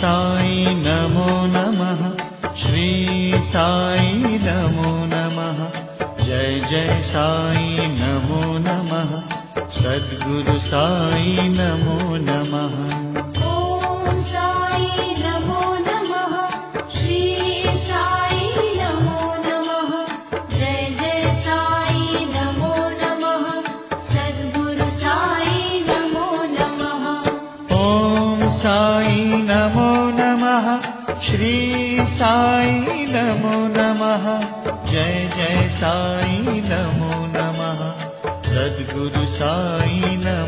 साई नमो नमः, श्री साई नमो नमः, जय जय साई नमो नमः, सद्गुरु साई नमो नमः। ओम साई नमो नमः, श्री साई नमो नमः, जय जय साई नमो नमः, सद्गुरु साई नमो नमः। ओम साई नमो नमः, श्री साई नमो नमः, जय जय साई नमो नमः, सद्गुरु साई नमो